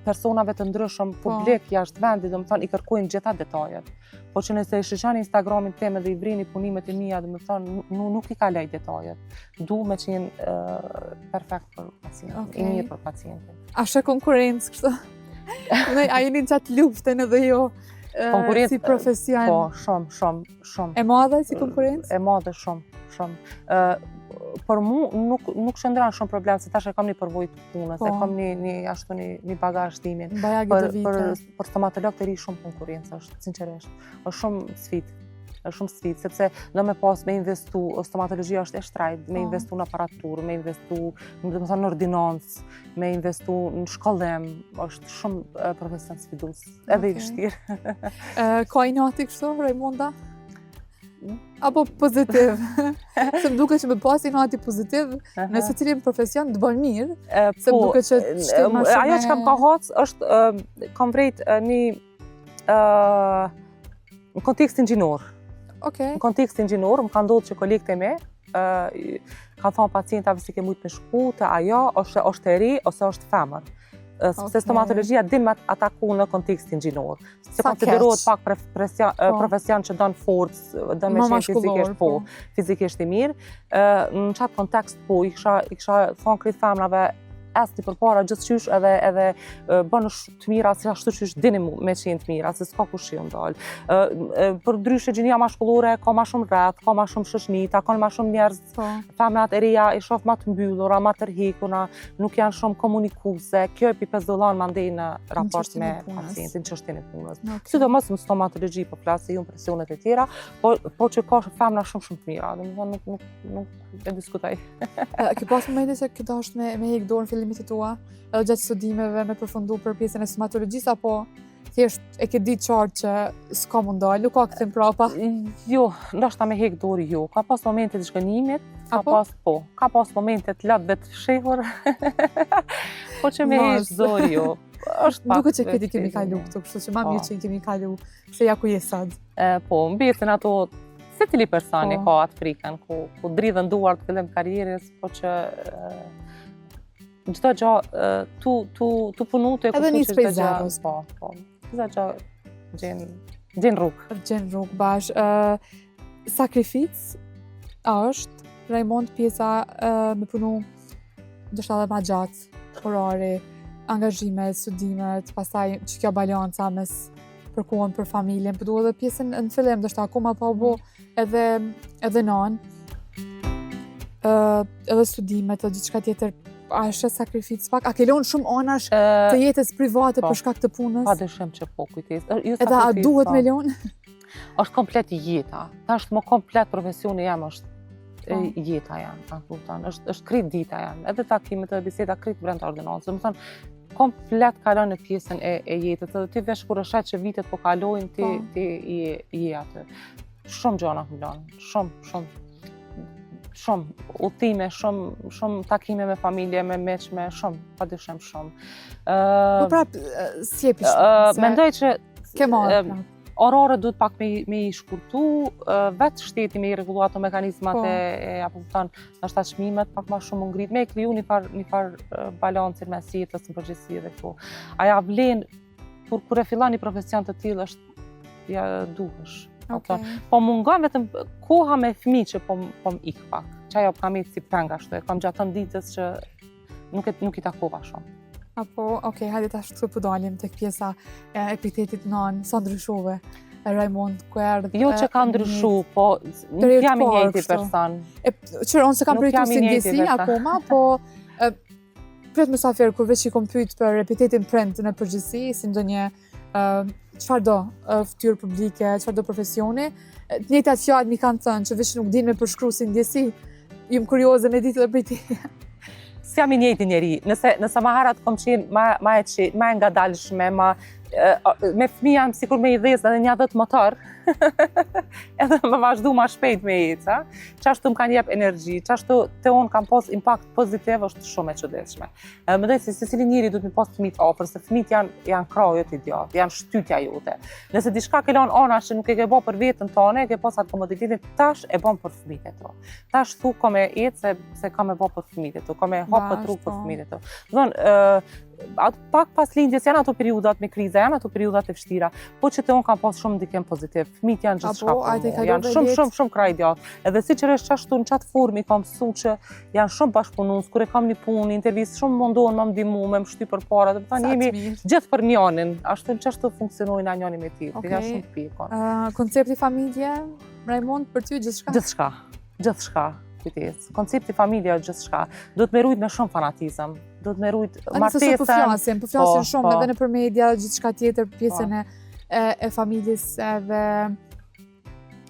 personave të ndryshëm publik jashtë vendit, do të thonë i kërkojnë gjitha detajet. Po që nëse i shqyqani Instagramin tem edhe i vrini punimet e mia, do të thonë nuk i kaloj detajet. Du me qenë perfekt për pacientin, i mirë për pacientin. A shë konkurencë kështu? A jeni në qatë luftën edhe jo si profesion? Po, shumë. E madhe si konkurencë? E madhe shumë. Për mu nuk shëndran shumë problem, se tash e kam një përvojë të punës, e kam një bagazh timin. Për stomatolog të ri shumë konkurencë është, sinqerisht. Është shumë sfidë, sepse do me pas me investu, stomatologjia është e shtrajt, me investu në aparatur, me investu në ordinancë, me investu në shkollim, është shumë profesion sfidus, edhe i vështirë. Ka i nati kështu, Raimonda? Apo pozitiv? Se më duke që me pasi nati pozitiv, nëse cilin profesion të bën mirë, se më duke që shtim ma shumë. Ajo që kam ka hacë është, kam vrejt Në kontekstin gjinor. Okej. Në kontekstin gjinor, më ka ndodhur që kolegët e me, ka thonë pacientave si ke mujt me shku të ajo, është e ri ose është femër. Sepse stomatologjia din me ataku në kontekstin gjinor. Se konsiderohet pak profesion që don forcë, don me qenë fizikisht fizikisht i mirë. Në çat kontekst i kisha thonë krejt femrave esti përpara gjithçysh edhe bën të mira si ashtu që dini me qenë të mira, se s'ka kush ju ndal. Për ndryshe gjinia mashkullore ka më shumë rreth, ka më shumë shoqni, takon më shumë njerëz. Femrat e reja i shoh më të mbyllura, më të rrhikuna, nuk janë shumë komunikuese. Kjo e pipezullon mandej në raport me pacientin, çështjen e punës. Sidomos në stomatologji po flas se presionet e tjera, po që ka femra shumë të mira, domethënë nuk e diskutoj. Ke pas momente se ke dashur me hek dorën fillimit të tua, edhe gjatë studimeve me përfundu për pjesën e stomatologjisë, apo thjesht e ke ditë qartë që s'ka mundoj, nuk ka kthim prapa? Jo, ndoshta me hek dorë jo. Ka pas momente të shkënimit, ka pas momente të lotëve të fshehur. Po që me hek dorë jo. Duket që këti kemi kalu këtu, kështu që ma mirë që i kemi kalu se ja ku je sad. Po, mbeten ato se cili personi ka atë frikën, ku dridhen duart fillim karrierës, po që çdo gjë tu punu të edhe nis prej zeros. Po. Çdo gjë gjen rrugë. Gjen rrugë bash. Sakrificë është Raimond pjesa me punu ndoshta edhe ma gjatë, orari, angazhimet, studimet, pastaj që kjo balanca mes përkuan për familjen, po duhet edhe pjesën në fillim, ndoshta akoma pa u bë edhe non, edhe studimet, edhe gjithçka tjetër, a është sakrificë pak? A ke lënë shumë anash të jetës private për shkak të punës? Padyshim që po, kujtes. Edhe a duhet me lënë? Është komplet jeta. Tash më komplet profesioni jam është jeta jam, është krejt dita jam. Edhe takimet edhe biseda krejt brenda ordonancës. Domethënë komplet kalon në pjesën e jetës. Edhe ti vesh kur është që vitet po kalojnë, ti je aty. Shumë gjëra mbulon, shumë udhime, shumë takime me familje, me meqme, shumë, padyshim shumë. Po prap, si e pish? Mendoj që orare duhet pak me i shkurtu, vetë shteti me i rregullu ato mekanizmat apo ndoshta çmimet pak më shumë ngrit, me kriju një farë balancin mes jetës në përgjithësi dhe këtu. Aja vlen kur e fillon një profesion të tillë është ja duhesh. Po mungon vetëm koha me fëmijë që po më ik pak. Që ajo kam si peng ashtu, kam gjatën ditës që nuk i takova shumë. Apo, hajde tash këtu po dalim tek pjesa e epitetit non, sa ndryshove Raimond ku erdhi. Jo që ka ndryshu, po nuk jam i njëjti person. Unë se kam përjetuar si ndjesi akoma, po pret mysafir kur veç i kom pyet për epitetin print në përgjithësi, si ndonjë çfarë do fytyrë publike, çfarë do profesioni, të njëjtat fjalë mi kanë thënë që veç nuk din me përshkruaj si ndjesi. Jam kurioze me ditë edhe për ti. S'jam i njëjti njeri. Nëse më herët kom qenë ma e ngadalshme, me fëmijë jam sikur me i dhezë edhe një 10 motor, edhe më vazhdu ma shpejt me jetë, qashtu më kanë jep energji, qashtu te unë kam pas impact pozitiv, është shumë e çuditshme. Mendoj se secili njeri duhet me pas fëmijët afër, se fëmijët janë krahët e djathtë, janë shtytja jote. Nëse diçka ke lënë anash që nuk e ke bë për veten tënde, ke pas atë komoditetin, tash e bën për fëmijët e tu. Tash thu kam e jetë se kam e bë për fëmijët e tu, kam e hap për rrugë për fëmijët e tu. Pak pas lindjes janë ato periudat me kriza, janë ato periudat e vështira, po që te unë kam pas shumë ndikim pozitiv. Fëmijët janë gjithçka për mua, janë shumë krah djathtë. Edhe siç është ashtu në çat formë kam mësuar që janë shumë bashkëpunues, kur e kam një punë, intervistë shumë mundohen më ndihmu, më shty përpara, do të thonë jemi gjithë për njërin, ashtu çashtu funksionojnë njëri me tjetrin, janë shumë pikë. Koncepti familje, Raimond, për ty Gjithçka. Koncepti familje është gjithçka. Duhet me rujt me shumë fanatizëm. Duhet me rujt martesën. Po flasin shumë edhe nëpër media, gjithçka tjetër, pjesën e familjes edhe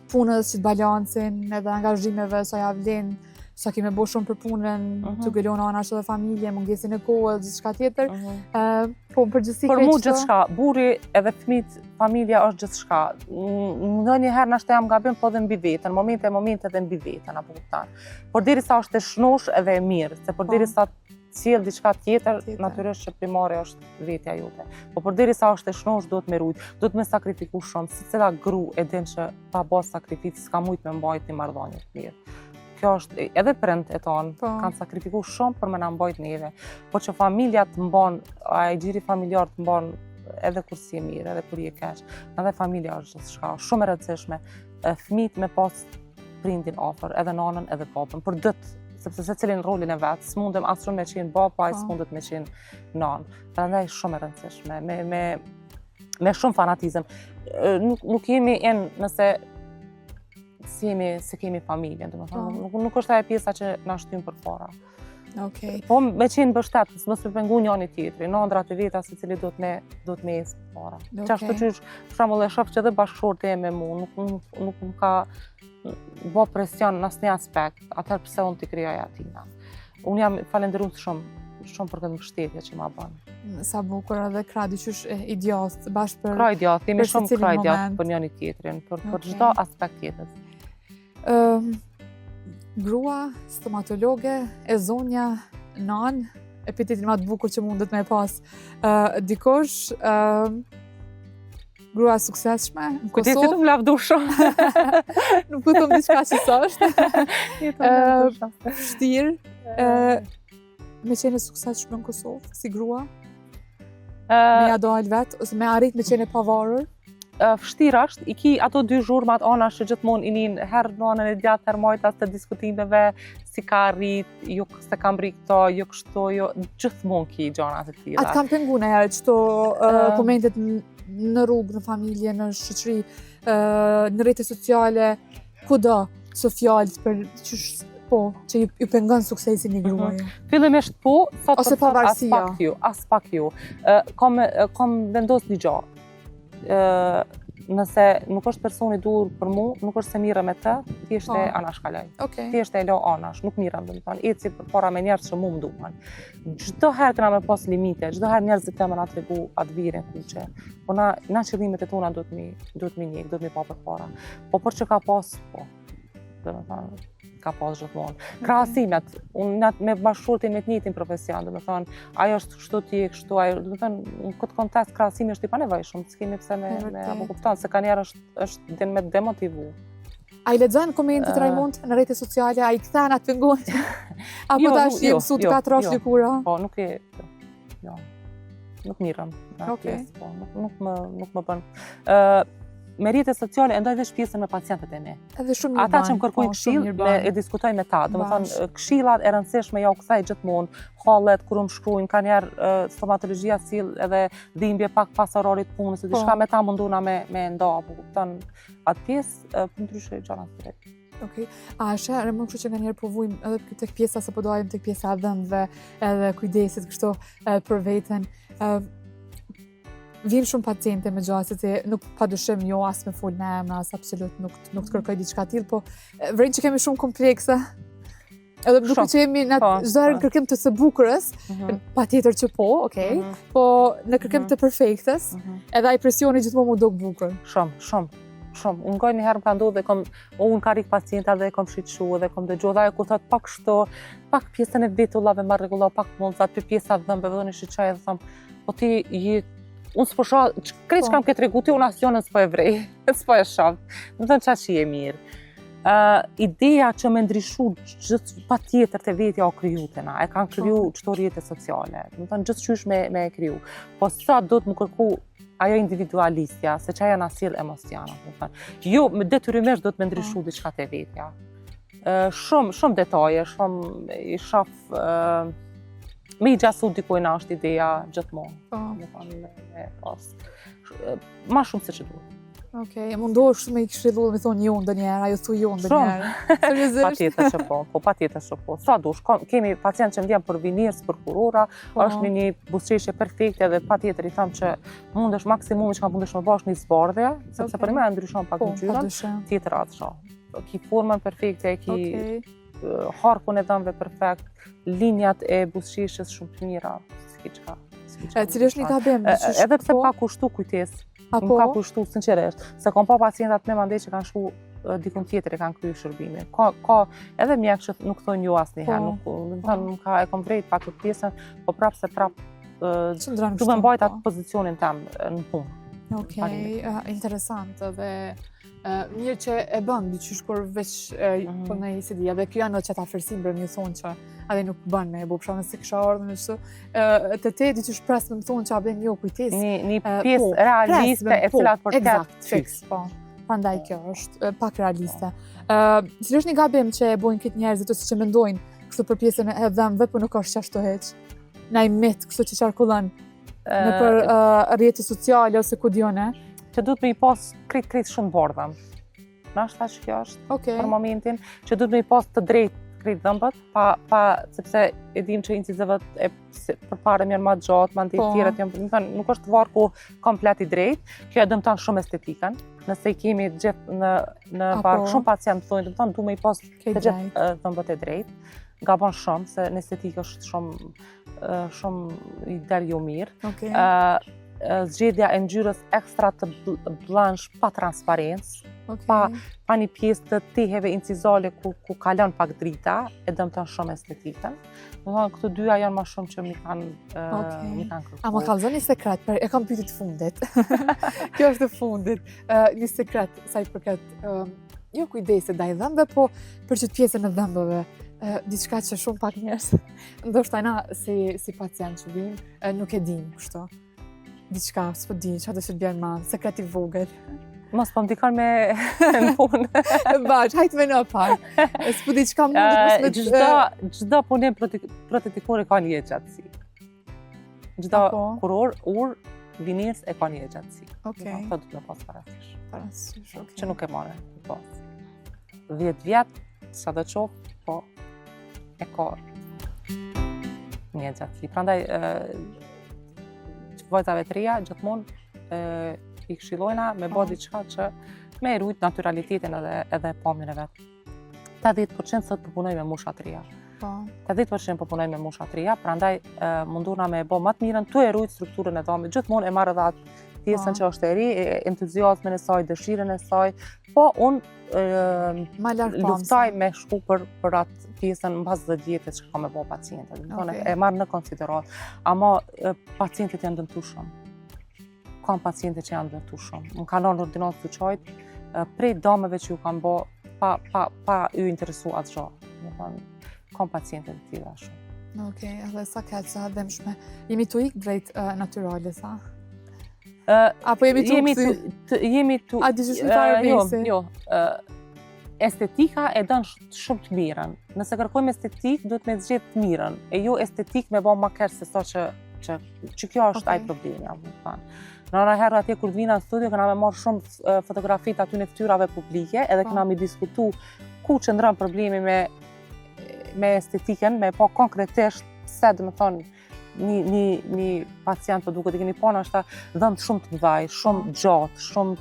punës që të balancin, edhe angazhimeve sa ja vlen, sa kemi bërë shumë për punën, të gëlon anash edhe familje, mungesën e kohës, gjithçka tjetër. Po përgjithësi për mua gjithçka, burri edhe fëmijët, familja është gjithçka. Ndonjëherë nashta jam gabim po edhe mbi veten, momente edhe mbi veten, apo kupton. Por derisa është e shnosh edhe e mirë, se por derisa sjell diçka tjetër, natyrisht që primare është vetja jote. Po përderisa është e shnosh, duhet me rujt, duhet me sakrifiku shumë, si cila gru e din që pa bë sakrificë s'ka mujt me mbajt një marrëdhënie të mirë. Kjo është edhe prind e tonë, kanë sakrifiku shumë për me na mbajt neve. Po që familja të mban, ai gjiri familjar të mban edhe kur si e mirë, edhe kur i e keq. Edhe familja është gjithçka, shumë e rëndësishme. Fëmijët me pas prindin afër, edhe nanën edhe papën, për dët, sepse secilin rolin e vet, s'mundem as shumë me qenë baba, as s'mundet me qenë nanë. Prandaj shumë e rëndësishme, me shumë fanatizëm. Nuk jemi nëse se kemi familjen, domethënë, nuk është ajo pjesa që na shtyn përpara. Okej. Po me qenë mbështetës, mos me pengu njëri tjetrin, nëndrat e veta secili do të më ecë përpara. Çashtu që për shembull e shoh që edhe bashkëshortja e me mua nuk më ka bë presion në asnjë aspekt, atëherë pse unë t'i krijoj atina. Unë jam falendërues shumë për këtë mbështetje që ma bën. Sa bukur edhe krah dyqysh i djathtë bashkë për krah i djathtë, jemi shumë krah i djathtë për njëri tjetrin, për çdo aspekt tjetër. Grua, stomatologe, e zonja, nan, epitetin më të bukur që mundet me pas dikush, grua e suksesshme në Kujtesi Kosovë. të më lavdu shumë. Nuk kujtëm diçka që s'është. Vështirë, me qenë e suksesshme në Kosovë, si grua, me ja dalë vetë, ose me arrit me qenë e pavarur. Vështirë është, i ki ato 2 zhurmat anash që gjithmonë i nin herë në anën e djathtë, herë majtas të diskutimeve, si ka arrit, jo se kam rri këto, jo kështu, jo gjithmonë ki gjana të tilla. Atë kam pengu në herë qëto komentet në rrugë, në familje, në shoqëri, në rrjete sociale, kudo, so fjalët për që ju pengon suksesin i gruaje. Fillimisht po, ose pavarësia. As pak ju. Kam vendos një gjë. Nëse nuk është personi dur për mu, nuk është se mira me të, ti është e anash kaloj. Ti është e lo anash, nuk mira më domethënë, eci përpara me njerëz që mu më duan. Çdo herë kena me pas limite, çdo herë njerëzit të më na tregu atë virin kuqe. Po na qëllimet e tona duhet mi njeh, duhet mi pa përpara. Po për që ka pas, po. Domethënë ka pas gjithmonë. Krahasimet, unë me bashkëshortin me të njëjtin profesion, domethënë, ajo është kështu ti, kështu ajo, domethënë, në këtë kontekst krahasimi është i panevojshëm, s'kemi pse me apo kupton se kanë është me demotivu. A i lexojnë komentet Raimond në rrjete sociale, a i kthen atë pengon? Apo tash je mësuar të katrosh lëkura? Po, nuk e nuk mirëm. Po, nuk më bën. Me rrjetet sociale e ndoj veç pjesën me pacientët e mi. Edhe shumë mirë. Ata që më kërkojnë këshill, e diskutoj me ta. Domethënë, këshillat e rëndësishme ja u kthej gjithmonë, hallet kur më shkruajnë, kanë herë stomatologjia sill edhe dhimbje pak pas orarit punës, diçka me ta munduna me nda, apo kupton atë pjesë, për ndryshe gjëra të tjera. Okej. A është më kështu që nganjëherë provojmë edhe tek pjesa se po dalim tek pjesa e dhëmbëve, edhe kujdesit kështu për veten. Vjen shumë paciente me gjëra se nuk padyshim jo as me fol me emra, as absolut nuk të kërkoj diçka të tillë, po vjen që kemi shumë komplekse. Edhe duke që jemi në çdo herë kërkim të së bukurës, patjetër që po, okay, po në kërkim të perfektës, edhe ai presioni gjithmonë mu duk bukur. Shumë. Unë gojnë një herë më ka ndodhur dhe unë ka rikë pacienta dhe kom shqyqu dhe kom dëgju dhe ajo ku thot pak shto, pak pjesën e vetullave ma rregullo, pak mund sa ty pjesa dhëmbëve dhe një shqyqaj dhe thom, po ti unë s'po shoh, krejt që kam këtë regu ti, unë asionën s'po e vrej, s'po e shoh, në thënë qa që je mirë. Ideja që me ndryshu gjithë pa tjetër të vetja o kryu të na, e kanë kryu qëto rrjete sociale, në thënë gjithë qysh me kryu, po sa do të më kërku ajo individualistja, se që ajo na sjell emocione. Jo, me detyrimisht do të me ndryshu diçka të vetja. Shumë detaje, shumë i shoh me i gjasu dikojna është ideja gjithmonë. Ma shumë se që duhet. Okej, mundohesh shumë i këshillu me thonë jo ndonjëherë, ajo thu jo ndonjëherë. Patjetër që po. Sa dush, kemi pacient që vjen për vinirës, për kurora, është një buzëqeshje perfekte dhe patjetër i them që mundesh maksimumi që ka mundesh më bash një zbardhje, sepse për më ndryshon pak ngjyrën, tjetër atë shoh. Ki formën perfekte, ki harkun e dhëmbëve perfekt, linjat e buzëqeshjes shumë të mira, si çka. Cili është një gabim? Edhe pse pa kushtu kujtesë. Më ka kushtu sinqerisht, se kam pa pacientat me mandej që kanë shku dikun tjetër e kanë kryer shërbimin. Ka edhe mjek që nuk thonë jo asnjëherë, nuk ka e kom vrejt pak këtë pjesën, po prapë du me mbajt atë pozicionin tam në punë. Okej, interesant dhe mirë që e bën, diqysh kur veç po në i si dhja, dhe kjo janë qëta afërsim për një thonë që adhe nuk bën me e bo përshamë se kësha ardhë në që te diqysh pres me më thonë që abden jo kujtes. Një pjesë realiste e cilat për Exakt, fix, po. Prandaj kjo është pak realiste. Cili është një gabim që e bojnë këtë njerëzit ose që mendojnë kështu për pjesën e dhëmve, për nuk është qashtu heq? Na i mit kështu që qarkullon në për rrjete sociale ose ku dione? Që duhet me i pas krejt shumë bordhëm. Nashta që kjo është për momentin, që duhet me i pas të drejt krejt dhëmbët, sepse e dim që incizëve përpare mjanë ma gjatë, ma ndih tjeret, nuk është varku komplet i drejt, kjo e dëmëton shumë estetikën. Nëse i kemi gjithë në varkë, shumë pacient thonë, dëmëton du me i pas të gjithë dhëmbët e drejt. Gabon shumë, se në estetikë është shumë i del jo mirë. Zgjedhja e ngjyrës ekstra të blansh pa transparencë, pa një pjesë të teheve incizale ku kalon pak drita, e dëmton shumë estetikën. Këto dyja janë ma shumë që mi kanë kërkuar. A më kallëzon një sekret, e kam pyetur të fundit. Kjo është të fundit. Një sekret sa i përket jo kujdese ndaj dhëmbëve, po për çdo pjesën e dhëmbëve. Diçka që shumë pak njerëz, ndoshta na si pacient që vijmë, nuk e dim kështu. Diçka, s'po di, çfarë do të bjerë ma, sekret i vogël. Mos po m'dikon me në punë. Bash, hajtë me në pak. S'po di çka mundet Çdo punim protetikore ka një gjatësi. Çdo kuror, vinils e ka një gjatësi. Okej. Këto do të pas parasysh. Parasysh, okej. Që nuk e marrë të pas. 10 vjet, sa do qoftë, po e ka një gjatësi. Prandaj vajzave të reja gjithmonë i këshillojna me bë diçka që me e rujt naturalitetin edhe pamjen e vet. 80% sot përpunoj me musha të reja. 80% përpunoj me musha të reja, prandaj mundurna me e bë më të mirën, tu e rujt strukturën e dhomit. Gjithmonë e marr edhe atë pjesën që është e ri, entuziazmin e saj, dëshirën e saj, po unë luftaj me shku për atë pjesën në bazë 10 vjetit që ka me bo pacientët. E marrë në konsiderat. Ama pacientët janë dëmtu shumë. Kam pacientët që janë dëmtu shumë. Më kanë në ordinatë të qajtë, prej dameve që ju kanë bo, pa ju interesu atë gjo. Kam pacientët të tjera shumë. Okej, edhe sa këtë sa dëmshme. Jemi të ikë drejt naturale, sa? Apo jemi tu... A diqysh në farë besi? Jo. Estetika e dënë shumë të mirën. Nëse kërkojmë estetik, do të me zgjedh të mirën. E jo estetik me bo ma kërë se sa që kjo është aj problemi. Në herë atje kur vina në studio, këna me marrë shumë fotografit aty në ftyrave publike, edhe këna me diskutu ku qëndron problemi me estetiken, me po konkretisht se dhe me thonë një pacient për duket i keni pona është dhëmë shumë të mëdhaj, shumë gjatë, shumë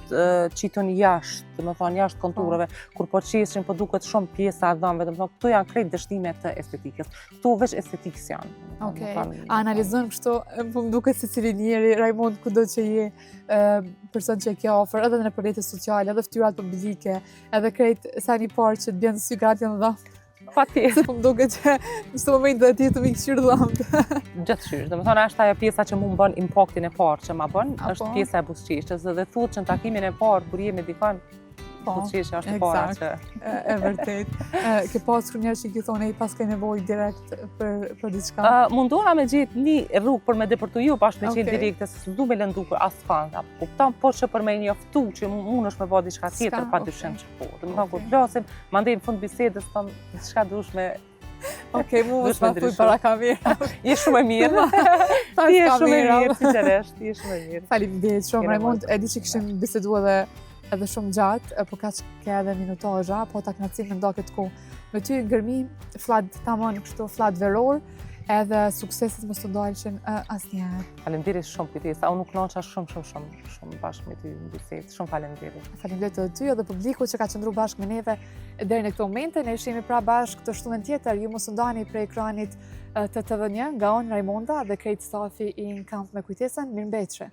qitën jashtë, dhe me thonë jashtë konturave, kur po qeshin për duket shumë pjesa dhëmëve, dhe me thonë këtu janë krejt dështime të estetikës. Këtu veç estetikës janë. Okej, a analizojmë kështu, po më duket se cili njeri, Raimond, kudo që je person që e kja ofër, edhe në rrjetet sociale, edhe ftyrat publike, edhe krejt sa një parë që të bjenë sy gratë në dhëmë. Se po më duke që në së moment dhe ti të mi këshirë dhëmët. Gjithëshysh, dhe me thonë është ajo pjesa që mu më bën impaktin e parë që ma bën, është pjesa e buzëqeshjes dhe thuhet që në takimin e parë, kur jemi dikon, buzëqeshja është e para që... E vërtet. Ke pas kërë njerë që ki thonë, pas ke nevoj direkt për diçka? Mundona me gjithë një rrugë për me depërtu ju, pas me qenë direkte, se du me lëndu për asë fanë, kuptam, po që për me njoftu që mund është me ba diçka tjetër, pa dyshim që po. Dhe më thonë, kur plasim, ma ndej në fund bisedës, thonë, diçka dush me... Okej, mu është ma thuj para kamera. Je shumë e mirë. Je shumë e mirë, sinqeresht, je shumë e mirë. Faleminderit shumë, Raimond, e di që kishim bisedu edhe shumë gjatë, po ka që ke edhe minutazha, po ta knacim me nda këtë ku. Me ty ngërmi, flat tamon kështu, flat veror, edhe suksesit mos të dalëshin asnjëherë. Faleminderit shumë kujtesa, unë nuk knoqa shumë bashkë me ty në bisedë, shumë faleminderit. Faleminderit edhe ty edhe publiku që ka qëndru bashkë me neve deri në këtë momente, ne ishemi pra bashkë të shtunën tjetër, ju mos ndani prej ekranit të TV1 nga unë Raimonda dhe krejt stafi i Në Kamp me Kujtesën, mirëmbëjtje.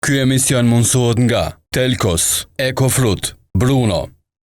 Ky emision mundësohet nga Telkos, Ekofrut, Bruno,